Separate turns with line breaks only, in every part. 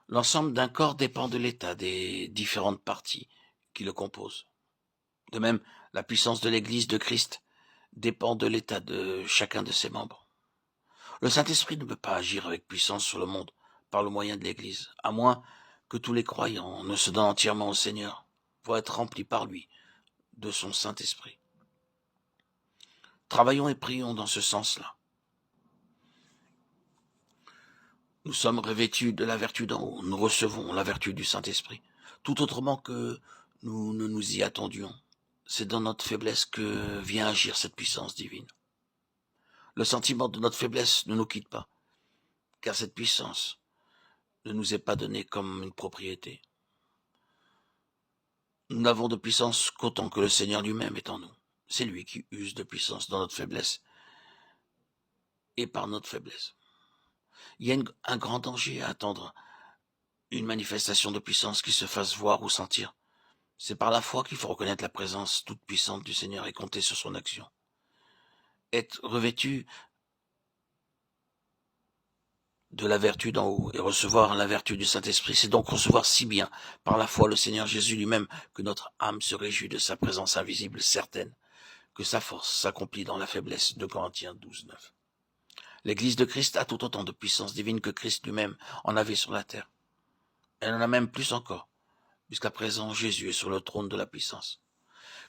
L'ensemble d'un corps dépend de l'état des différentes parties qui le composent. De même, la puissance de l'Église de Christ dépend de l'état de chacun de ses membres. Le Saint-Esprit ne peut pas agir avec puissance sur le monde par le moyen de l'Église, à moins que tous les croyants ne se donnent entièrement au Seigneur pour être remplis par lui de son Saint-Esprit. Travaillons et prions dans ce sens-là. Nous sommes revêtus de la vertu d'en haut, nous recevons la vertu du Saint-Esprit, tout autrement que nous ne nous y attendions. C'est dans notre faiblesse que vient agir cette puissance divine. Le sentiment de notre faiblesse ne nous quitte pas, car cette puissance ne nous est pas donnée comme une propriété. Nous n'avons de puissance qu'autant que le Seigneur lui-même est en nous. C'est lui qui use de puissance dans notre faiblesse et par notre faiblesse. Il y a un grand danger à attendre une manifestation de puissance qui se fasse voir ou sentir. C'est par la foi qu'il faut reconnaître la présence toute puissante du Seigneur et compter sur son action. Être revêtu de la vertu d'en haut et recevoir la vertu du Saint-Esprit, c'est donc recevoir si bien par la foi le Seigneur Jésus lui-même que notre âme se réjouit de sa présence invisible certaine, que sa force s'accomplit dans la faiblesse. 2 Corinthiens 12:9. L'Église de Christ a tout autant de puissance divine que Christ lui-même en avait sur la terre. Elle en a même plus encore, puisqu'à présent Jésus est sur le trône de la puissance.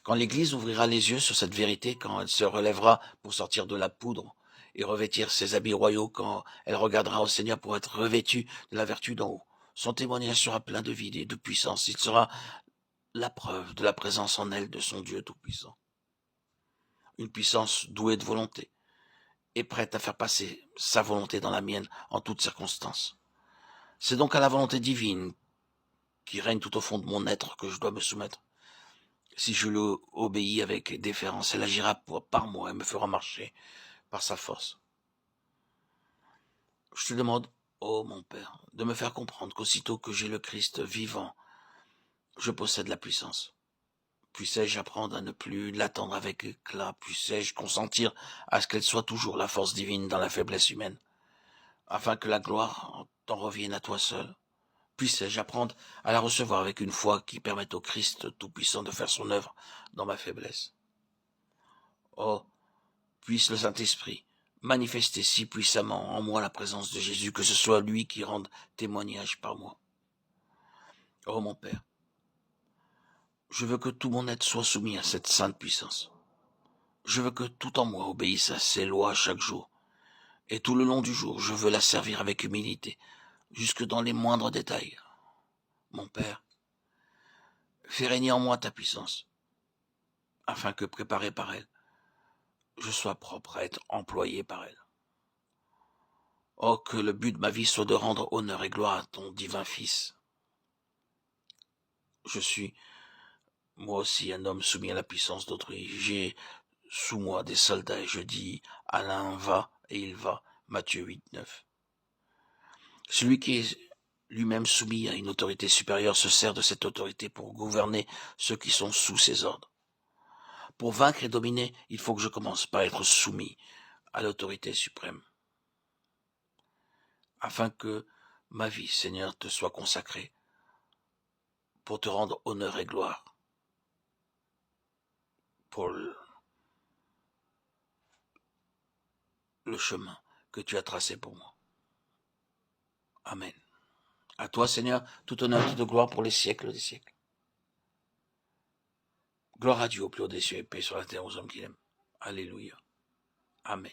Quand l'Église ouvrira les yeux sur cette vérité, quand elle se relèvera pour sortir de la poudre et revêtir ses habits royaux, quand elle regardera au Seigneur pour être revêtue de la vertu d'en haut, son témoignage sera plein de vide et de puissance. Il sera la preuve de la présence en elle de son Dieu tout-puissant. Une puissance douée de volonté et prête à faire passer sa volonté dans la mienne en toutes circonstances. C'est donc à la volonté divine qui règne tout au fond de mon être que je dois me soumettre. Si je l'obéis avec déférence, elle agira par moi et me fera marcher par sa force. Je te demande, ô mon Père, de me faire comprendre qu'aussitôt que j'ai le Christ vivant, je possède la puissance. Puissé-je apprendre à ne plus l'attendre avec éclat, puissé-je consentir à ce qu'elle soit toujours la force divine dans la faiblesse humaine, afin que la gloire t'en revienne à toi seul. Puissé-je apprendre à la recevoir avec une foi qui permette au Christ tout-puissant de faire son œuvre dans ma faiblesse. Oh, puisse le Saint-Esprit manifester si puissamment en moi la présence de Jésus, que ce soit lui qui rende témoignage par moi. Oh mon Père, je veux que tout mon être soit soumis à cette sainte puissance. Je veux que tout en moi obéisse à ses lois chaque jour. Et tout le long du jour, je veux la servir avec humilité, jusque dans les moindres détails. Mon Père, fais régner en moi ta puissance, afin que, préparé par elle, je sois propre à être employé par elle. Oh, que le but de ma vie soit de rendre honneur et gloire à ton divin Fils. Je suis, moi aussi, un homme soumis à la puissance d'autrui. J'ai sous moi des soldats et je dis, Alain va, et il va. Matthieu 8:9. Celui qui est lui-même soumis à une autorité supérieure se sert de cette autorité pour gouverner ceux qui sont sous ses ordres. Pour vaincre et dominer, il faut que je commence par être soumis à l'autorité suprême, afin que ma vie, Seigneur, te soit consacrée pour te rendre honneur et gloire, pour le chemin que tu as tracé pour moi. Amen. À toi, Seigneur, tout honneur, toute gloire pour les siècles des siècles. Gloire à Dieu au plus haut des cieux et paix sur la terre aux hommes qu'il aime. Alléluia. Amen.